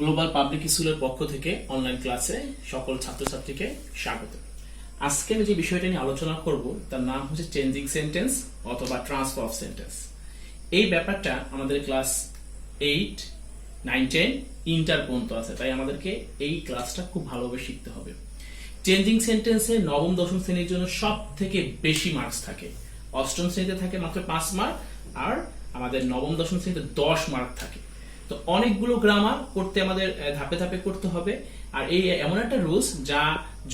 Global public স্কুলের পক্ষ থেকে অনলাইন ক্লাসে সকল ছাত্রছাত্রীকে স্বাগত। আজকে আমি যে বিষয়টা নিয়ে আলোচনা করব তার নাম হচ্ছে চেঞ্জিং সেন্টেন্স অথবা ট্রান্সফার অফ সেন্টেন্স। এই ব্যাপারটা আমাদের ক্লাস 8, 9, 10 ইন্টার পর্যন্ত আছে, তাই আমাদেরকে এই ক্লাসটা খুব ভালোভাবে শিখতে হবে। চেঞ্জিং সেন্টেন্সে নবম দশম শ্রেণীর জন্য সব থেকে বেশি মার্কস থাকে। অষ্টম শ্রেণীতে থাকে মাত্র 5 মার্ক, আর আমাদের নবম দশম শ্রেণীতে 10 মার্ক থাকে। তো অনেকগুলো গ্রামার করতে আমাদের ধাপে ধাপে করতে হবে। আর এই এমন একটা রুলস যা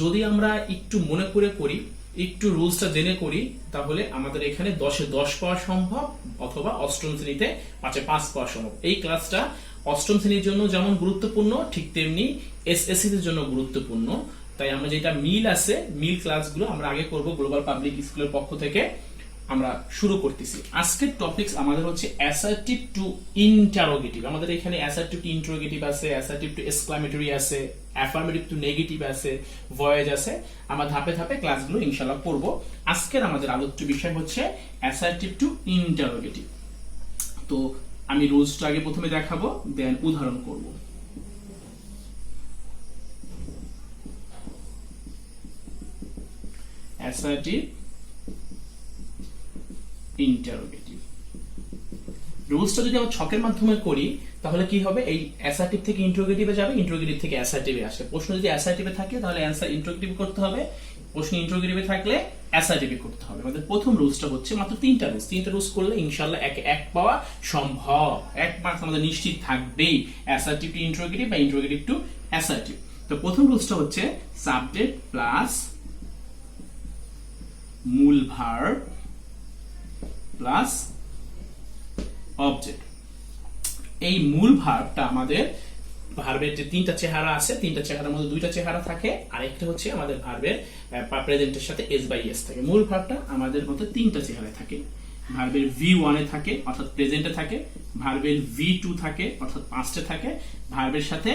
যদি আমরা একটু মনে করে করি, একটু রুলসটা জেনে করি, তাহলে আমাদের এখানে 10-এ 10 পাওয়া সম্ভব, অথবা অষ্টম শ্রেণীতে 5-এ 5 পাওয়া সম্ভব। এই ক্লাসটা অষ্টম শ্রেণীর জন্য যেমন গুরুত্বপূর্ণ, ঠিক তেমনি এসএসসি এর জন্য গুরুত্বপূর্ণ। তাই আমরা যেটা মিল আছে, মিল ক্লাসগুলো আমরা আগে করব গ্লোবাল পাবলিক স্কুলের পক্ষ থেকে। আমরা শুরু করতেছি। আজকের টপিকস আমাদের হচ্ছে অ্যাসার্টিভ টু ইন্টারোগেটিভ। আমাদের এখানে অ্যাসার্টিভ টু ইন্টারোগেটিভ আছে, অ্যাসার্টিভ টু এক্সক্লামেটরি আছে, অ্যাফার্মেটিভ টু নেগেটিভ আছে, ভয়েজ আছে। আমরা ধাপে ধাপে ক্লাসগুলো ইনশাআল্লাহ করব। আজকের আমাদের আলোচ্য বিষয় হচ্ছে অ্যাসার্টিভ টু ইন্টারোগেটিভ। তো আমি রুলসটা আগে প্রথমে দেখাবো, দেন উদাহরণ করব। অ্যাসার্টিভ ইন্টারোগেটিভ রুলসটা যদি আমরা ছকের মাধ্যমে করি তাহলে কি হবে, এই অ্যাসার্টিভ থেকে ইন্টারোগেটিভে যাবে, ইন্টারোগেটিভ থেকে অ্যাসার্টিভে আসবে। প্রশ্ন যদি অ্যাসার্টিভে থাকে তাহলে অ্যান্সার ইন্টারোগেটিভ করতে হবে, প্রশ্ন ইন্টারোগেটিভে থাকলে অ্যাসার্টিভে করতে হবে। আমাদের প্রথম রুলসটা হচ্ছে মাত্র 3টা রুলস করলে ইনশাআল্লাহ এক পাওয়া সম্ভব। 1 মার্কস আমাদের নিশ্চিত থাকবেই, অ্যাসার্টিভ টু ইন্টারোগেটিভ বা ইন্টারোগেটিভ টু অ্যাসার্টিভ। তো প্রথম রুলসটা হচ্ছে সাবজেক্ট প্লাস মূল ভার্ব প্লাস অবজেক্ট। এই মূল ভার্বটা আমাদের ভার্বের যে 3টা চেহারা আছে, 3টা চেহারার মধ্যে 2টা চেহারা থাকে, আর একটা হচ্ছে আমাদের ভার্বের প্রেজেন্টের সাথে এস বাই এস থাকে। মূল ভার্বটা আমাদের মধ্যে 3টা চেহারায় থাকে। ভার্বের V1 এ থাকে অর্থাৎ প্রেজেন্টে থাকে, ভার্বের V2 থাকে অর্থাৎ পাস্টে থাকে, ভার্বের সাথে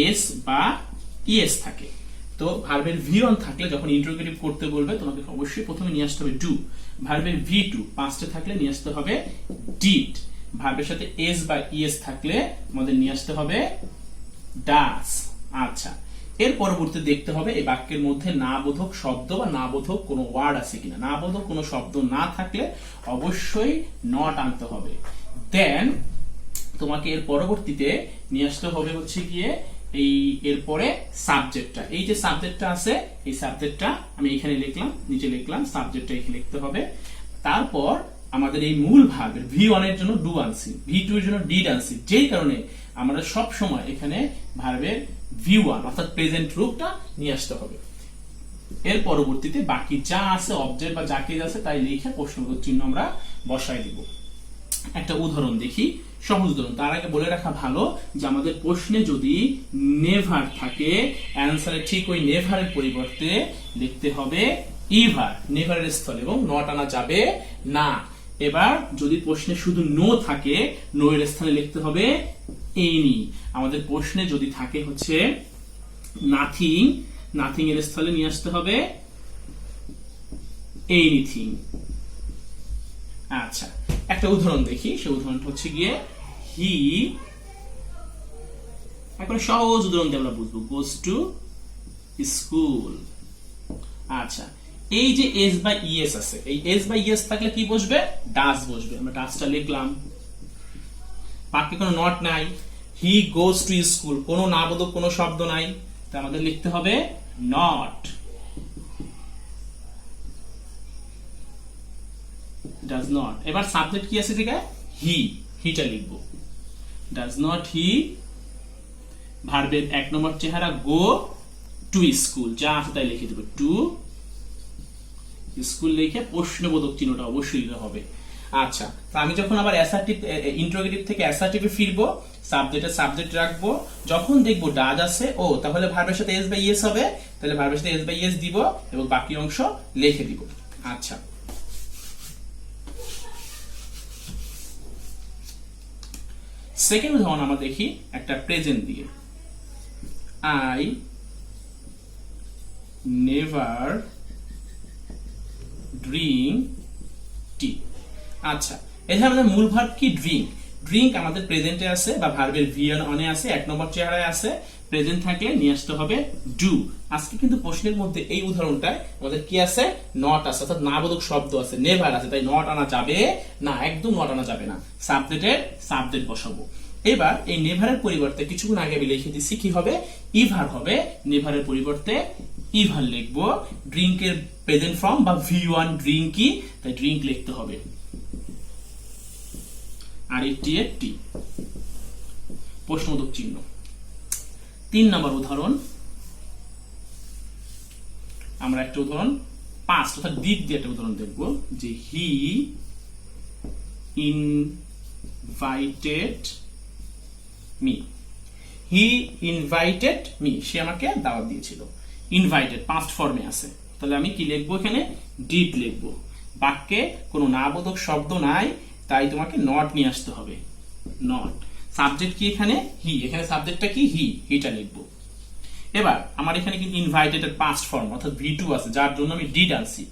এস বা ইএস থাকে। তো ভার্বের V1 থাকলে যখন ইন্টারোগেটিভ করতে বলবে তোমাকে অবশ্যই প্রথমে নিয়ে আসতে হবে ডু। ভার্বের V2 পাস্টে থাকলে নিয়ে আসতে হবে ডিড। ভার্বের সাথে এস বা ইএস থাকলে আমাদের নিয়ে আসতে হবে ডাস। আচ্ছা, এর পরবর্তী দেখতে হবে এই বাক্যের মধ্যে না বোধক শব্দ বা না বোধক কোনো ওয়ার্ড আছে কিনা। না বোধক কোনো শব্দ না থাকলে অবশ্যই নট আনতে হবে। দেন তোমাকে এর পরবর্তীতে নিয়ে আসতে হবে হচ্ছে গিয়ে এই এরপরে সাবজেক্টটা। এই যে সাবজেক্টটা আছে, এই সাবজেক্টটা আমি এখানে লিখলাম, নিচে লিখলাম, সাবজেক্টটা এখানে লিখতে হবে। তারপর আমাদের এই মূল ভার্বের V1 এর জন্য ডু আনছি, V2 এর জন্য ডিড আনছি, যেই কারণে আমরা সব সময় এখানে ভার্বের V1 অর্থাৎ প্রেজেন্ট রূপটা নিয়ে আসতে হবে। এর পরবর্তীতে বাকি যা আছে অবজেক্ট বা যা কিছু আছে তাই লিখে প্রশ্নবোধক চিহ্ন আমরা বসাই দিব। একটা উদাহরণ দেখি, সহজ উদাহরণ। তার আগে বলে রাখা ভালো যে আমাদের প্রশ্নে যদি নেভার থাকে, অ্যান্সারে ঠিক ওই নেভারের পরিবর্তে লিখতে হবে ইভার, নেভারের স্থলে, এবং নট আনা যাবে না। এবার যদি প্রশ্নে শুধু নো থাকে, নো এর স্থানে লিখতে হবে এনি। আমাদের প্রশ্নে যদি থাকে হচ্ছে নাথিং, নাথিং এর স্থলে নিয়ে আসতে হবে এনিথিং। আচ্ছা, একটা উদাহরণ দেখি, সেই উদাহরণটা হচ্ছে গিয়ে হি, এখন সহজ উদাহরণ দিয়ে আমরা বুঝবো, গোস টু স্কুল। আচ্ছা, এই যে এস বা ইএস আছে, এই এস বা ইএস থাকলে কি বসবে, ডাস বসবে। আমরা ডাসটা লিখলাম। বাকি কোনো নট নাই, হি গোস টু স্কুল, কোনো না বোধক কোনো শব্দ নাই, তা আমাদের লিখতে হবে নট। Does not. এবার সাবজেক্ট কি আছে ঠিক আছে, হি, হিটা লিখবো। Does not he. ভার্বের 1 নম্বর চেহারা গো টু স্কুল, যা আছে তাই লিখে দেবো, টু স্কুল লিখে প্রশ্নবোধক চিহ্নটা অবশ্যই দিতে হবে। আচ্ছা, তো আমি যখন আবার অ্যাসার্টিভ ইন্টারোগেটিভ থেকে অ্যাসার্টিভে ফিরবো, সাবজেক্ট রাখবো, যখন দেখবো ডাজ আছে, ও তাহলে ভার্বের সাথে এস বাই ইএস হবে, তাহলে ভার্বের সাথে এস বাই ইএস দিব এবং বাকি অংশ লিখে দিব। আচ্ছা, সেকেন্ড উদাহরণ আমরা দেখি একটা প্রেজেন্ট দিয়ে, আই নেভার ড্রিঙ্ক টি। আচ্ছা, এখানে আমাদের মূল ভার্ব কি, ড্রিঙ্ক। ড্রিঙ্ক আমাদের প্রেজেন্টে আছে বা ভার্বের ভিএন অনে আছে, 1 নম্বর চেহারায় আছে, প্রেজেন্ট থাকলে নিয়ে আসতে হবে ডু। আজকে কিন্তু প্রশ্নের মধ্যে এই উদাহরণটায় আমাদের কি আছে, নট আছে, অর্থাৎ নাবোধক শব্দ আছে, নেভার আছে, তাই নট আনা যাবে না, একদম নট আনা যাবে না। সাবজেক্টের সাবজেক্ট বসাবো। এবার এই নেভারের পরিবর্তে কিছুক্ষণ আগে আমি লিখে দিচ্ছি কি হবে, ইভার হবে। নেভারের পরিবর্তে ইভার লিখবো। ড্রিঙ্কের প্রেজেন্ট ফর্ম বা ভি1 ড্রিঙ্ক কি, তাই ড্রিঙ্ক লিখতে হবে, আর এটি একটি প্রশ্নবোধক চিহ্ন। 3 নম্বর উদাহরণ, আমরা একটা উদাহরণ পাস্ট অর্থাৎ ডিড দিয়ে একটা উদাহরণ দেখব, যে he invited me. He invited me, সে আমাকে দাওয়াত দিয়েছিল। ইনভাইটেড পাস্ট ফর্মে আছে, তাহলে আমি কি লিখবো এখানে, ডিড লিখবো। বাক্যে কোনো নাবোধক শব্দ নাই, তাই তোমাকে নট নিয়ে আসতে হবে, নট। সাবজেক্ট কি এখানে, হি, এখানে সাবজেক্টটা কি, হিটা লিখবো। এবার আমার এখানে কিন্তু ইনভাইটেড এর পাস্ট ফর্ম অর্থাৎ ভি2 আছে, যার জন্য আমি ডিড আনছি।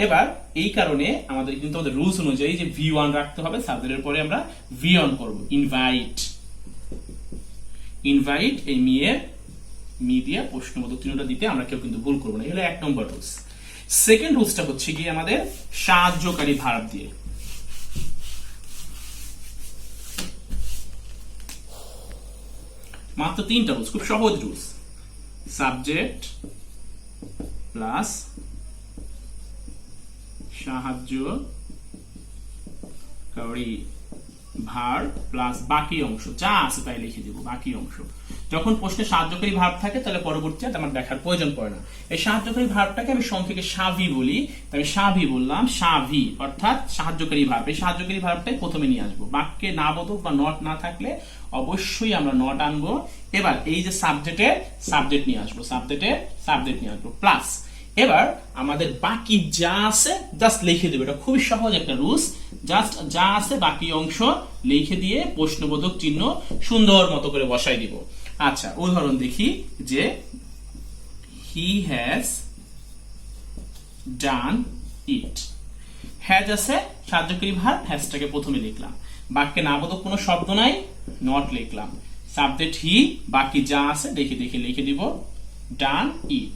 এবার এই কারণে আমাদের কিন্তু আমাদের রুলস অনুযায়ী যে ভি1 রাখতে হবে, সাবজেক্টের পরে আমরা ভি1 করব। ইনভাইট, ইনভাইট এই মি দিয়ে প্রশ্নবোধক চিহ্নটা দিতে আমরা কেউ কিন্তু ভুল করবো না। এই হলো 1 নম্বর রুলস। সেকেন্ড রুলসটা হচ্ছে কি আমাদের সাহায্যকারী ভার্ব দিয়ে। মাত্র 3টা রুলস, খুব সহজ রুলস। সাবজেক্ট প্লাস সাহায্যকারী ভার্ব প্লাস বাকি অংশ যা আছে তাই লিখে দিব, বাকি অংশ। যখন প্রশ্নে সাহায্যকারী ভার্ব থাকে তাহলে পরবর্তীতে আমার দেখার প্রয়োজন পড়ে না। এই সাহায্যকারী ভার্বটাকে আমি সংক্ষেপে সাভি বলি, তাই আমি সাভি বললাম, সাভি অর্থাৎ সাহায্যকারী ভার্ব। এই সাহায্যকারী ভার্বটাই প্রথমে নিয়ে আসবো। বাক্যে নাবোধক বা নট না থাকলে অবশ্যই আমরা নট আনবো। এবার এই যে সাবজেক্টের সাবজেক্ট নিয়ে আসবো, সাবজেক্টের সাবজেক্ট নিয়ে আসবো প্লাস। এবার আমাদের বাকি যা আছে জাস্ট লিখে দেবো, এটা খুবই সহজ একটা রুলস। জাস্ট যা আছে বাকি অংশ লিখে দিয়ে প্রশ্নবোধক চিহ্ন সুন্দর মতো করে বসাই দিব। আচ্ছা, উদাহরণ দেখি, যে he has done it. Has আছে সাহায্যকারী ভার্ব, হ্যাজটাকে প্রথমে লিখলাম। বাক্যে নাবোধক কোনো শব্দ নাই, নট লিখলাম। সাবজেক্ট হি, বাকি যা আছে দেখে দেখে লিখে দিব ডান ইট।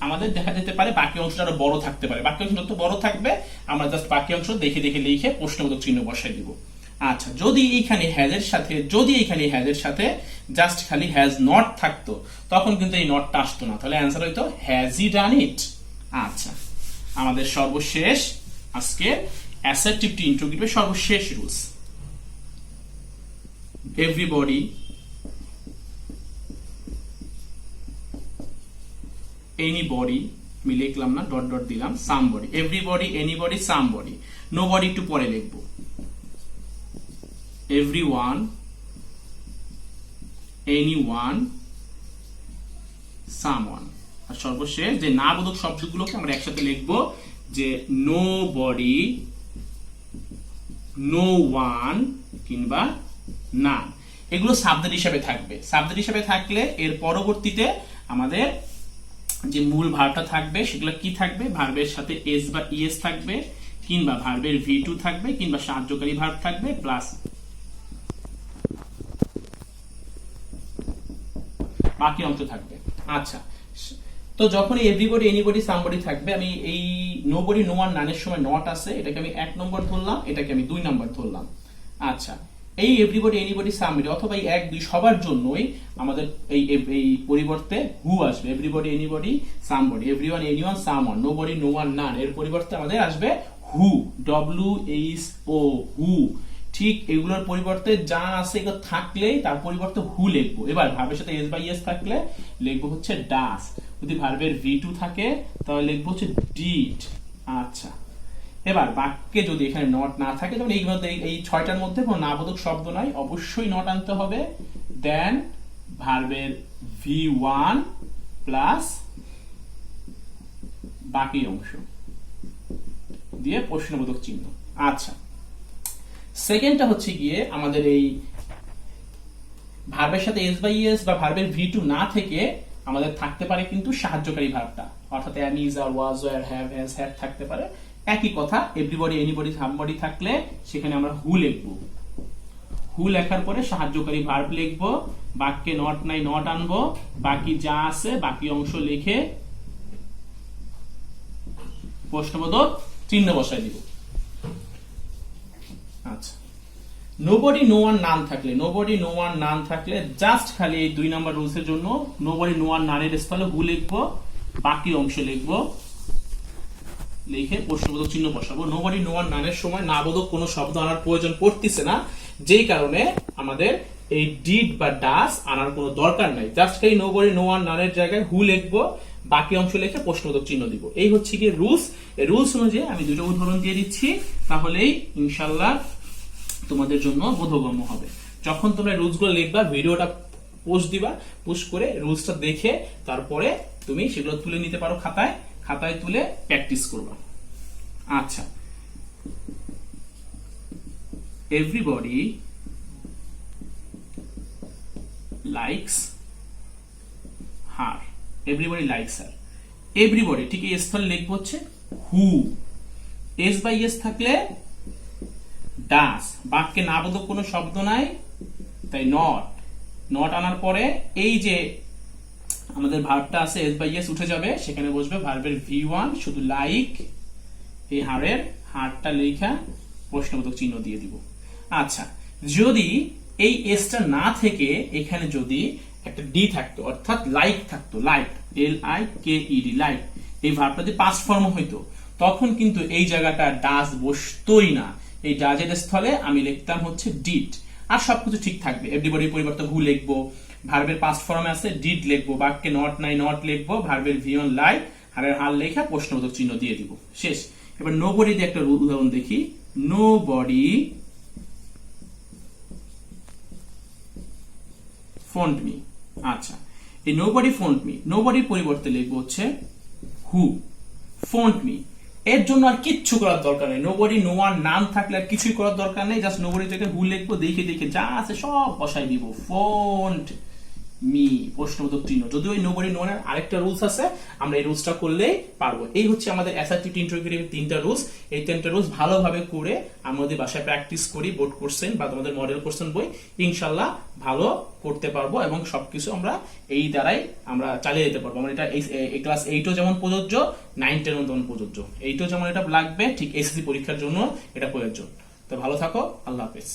আমাদের দেখা যেতে পারে বাকি অংশটা আরো বড় থাকতে পারে, বাকি অংশ যত বড় থাকবে আমরা জাস্ট বাকি অংশ দেখে দেখে লিখে প্রশ্নবোধক চিহ্ন বসাই দিব। আচ্ছা, যদি এইখানে হ্যাজের সাথে জাস্ট খালি হ্যাজ নট থাকতো তখন কিন্তু এই নটটা আসতো না, তাহলে অ্যান্সার হইতো হ্যাজ হি ডান ইট। আচ্ছা, আমাদের সর্বশেষ আজকে অ্যাসার্টিভ টু ইন্টারোগেটিভ সর্বশেষ রুলস। এভরিবডি, এনিবডি, আমি লিখলাম না, ডট ডট দিলাম, somebody. Everybody, anybody, somebody. Nobody একটু পরে লিখবো। Everyone, anyone, someone. আর সর্বশেষ যে নাবোধক শব্দগুলোকে আমরা একসাথে লিখবো, যে নোবডি, নো ওয়ান কিংবা নান। এগুলো সাবজেক্ট হিসাবে থাকবে। সাবজেক্ট হিসাবে থাকলে এর পরবর্তীতে আমাদের যে মূল ভার্বটা থাকবে সেগুলো কি থাকবে, ভার্বের সাথে এস বা ইএস থাকবে, কিংবা ভার্বের ভি2 থাকবে, কিংবা সাহায্যকারী ভার্ব থাকবে প্লাস বাকি অংশ থাকবে। আচ্ছা, তো যখন এভরিবডি, এনিবডি, সামবডি থাকবে, আমি এই নোবডি, নো ওয়ান, নানের সময় নট আছে, এটাকে আমি 1 নম্বর ধরলাম, এটাকে আমি 2 নম্বর ধরলাম। আচ্ছা, এই এভরিবডি, এনিবডি, সামবডি অথবা এই 1, 2 সবার জন্যই আমাদের এই পরিবর্তে হু আসবে। Everybody, anybody, somebody, everyone, anyone, someone, nobody, no one, none, এর পরিবর্তে আমাদের আসবে হু, WHO, হু। ঠিক এগুলোর পরিবর্তে যা আছে এগুলো থাকলেই তার পরিবর্তে হু লিখবো। এবার ভার্বের সাথে এস বাই এস থাকলে লিখবো হচ্ছে ডাস। যদি ভার্বের ভি2 থাকে তাহলে লিখবো হচ্ছে ডিড। আচ্ছা, এবার বাক্যে যদি এখানে নট না থাকে, তখন এই 6টার মধ্যে কোনো নাবোধক শব্দ নাই, অবশ্যই নট আনতে হবে। দেন ভার্বের ভি1 প্লাস বাকি অংশ দিয়ে প্রশ্নবোধক চিহ্ন। আচ্ছা, সেকেন্ডটা হচ্ছে গিয়ে আমাদের এই ভার্বের সাথে এস বাই এস বা ভার্বের ভি2 না থেকে আমাদের থাকতে পারে কিন্তু সাহায্যকারী ভার্বটা, অর্থাৎ am, is, are, was, were, have, has, had থাকতে পারে। একই কথা, এভরিবডি, এনিবডি, সামবডি থাকলে সেখানে আমরা হু লিখবো। হু লেখার পরে সাহায্যকারী ভার্ব লিখবো, বাক্যে নট নাই নট আনবো, বাকি যা আছে বাকি অংশ লিখে প্রশ্নবোধক চিহ্ন বসাই দিব। আচ্ছা, নোবডি নো ওয়ান নান থাকলে, নোবডি নো ওয়ান নান থাকলে জাস্ট খালি এই 2 নাম্বার রুলসের জন্য নোবডি নো ওয়ান নানের স্থলে হু লিখবো, বাকি অংশ লিখবো, লিখে প্রশ্নবোধক চিহ্ন বসাবো। নোবডি নো ওয়ান নানের সময় নাবোধক কোনো শব্দ আনার প্রয়োজন পড়তেছে না, যেই কারণে আমাদের এই ডিড বা ডাস আনার কোনো দরকার নাই। জাস্ট খালি নোবডি নো ওয়ান নানের জায়গায় হু লিখবো, বাকি অংশ লিখে প্রশ্নবোধক চিহ্ন দিব। এই হচ্ছে কি রুলস। এই রুলস অনুযায়ী আমি 2টা উদাহরণ দিয়ে দিচ্ছি, তাহলেই ইনশাআল্লাহ তোমাদের জন্য বোধগম্য হবে। যখন তোমরা রুলসগুলো লিখবা, ভিডিওটা পোস্ট দিবা, পোস্ট করে রুলসটা দেখে তারপরে তুমি সেগুলো তুলে নিতে পারো খাতায়, খাতায় তুলে প্র্যাকটিস করবা। আচ্ছা, এভরিবডি লাইকস হার, এভরিবডি লাইকস হার, এভরিবডি ঠিক এই স্থলে লিখবো হচ্ছে হু, এস বাই এস থাকলে ডাস, বাক্যে নাবোধক কোনো শব্দ নাই তাই নট, নট আনার পরে এই যে আমাদের ভার্বটা আছে এস বাই এস উঠে যাবে, সেখানে বসবে ভার্বের V1, শুধু লাইক এই হারের হারটা লেখা প্রশ্নবোধক চিহ্ন দিয়ে দিব। আচ্ছা, যদি এই এসটা না থেকে এখানে যদি একটা ডি থাকতো, অর্থাৎ লাইক থাকতো, লাইক LIKED লাইক, এই ভার্বটা যদি পাস্ট ফর্ম হইতো তখন কিন্তু এই জায়গাটা ডাস বসতোই না, এই ডাজের স্থলে আমি লিখতাম হচ্ছে ডিড, আর সবকিছু ঠিক থাকবে। এভরিবডির পরিবর্তে হু লিখবো, ভার্বের পাস্ট ফর্মে আছে ডিড লিখবো, বাক্যে নট নাই নট লিখবো, ভার্বের V1 লাইক, হারের হার লেখা প্রশ্নবোধক চিহ্ন দিয়ে দিব, শেষ। এবার নোবডি দিয়ে একটা উদাহরণ দেখি। Nobody phoned me. আচ্ছা, এই নোবডি ফোন্ড মি, নোবডির পরিবর্তে লিখবো হচ্ছে হু, ফোন্ড মি। এর জন্য আর কিচ্ছু করার দরকার নেই, নোবডি নো ওয়ান নাম থাকলে আর কিছুই করার দরকার নেই, জাস্ট নোবডি থেকে হু লিখবো, দেখে দেখে যা আছে সব বসাই দিব, ফোন্ড মি প্রশ্নবোধক চিহ্ন। যদিও ওই নোবডি নো ওয়ানের আরেকটা রুলস আছে, আমরা এই রুলসটা করলেই পারবো। এই হচ্ছে আমাদের অ্যাসার্টিভ ইন্টারোগেটিভ 3টা রুলস। এই 3টা রুলস ভালোভাবে করে আমাদের বাসায় প্র্যাকটিস করি, বোর্ড কোশ্চেন বা তোমাদের মডেল কোশ্চেন বই, ইনশাআল্লাহ ভালো করতে পারবো এবং সবকিছু আমরা এই দ্বারাই আমরা চালিয়ে যেতে পারবো। আমরা এটা এই ক্লাস 8ও যেমন প্রযোজ্য, 9, 10ও তেমন প্রযোজ্য। 8ও যেমন এটা লাগবে, ঠিক এসএসসি পরীক্ষার জন্য এটা প্রয়োজন। তো ভালো থাকো, আল্লাহ হাফেজ।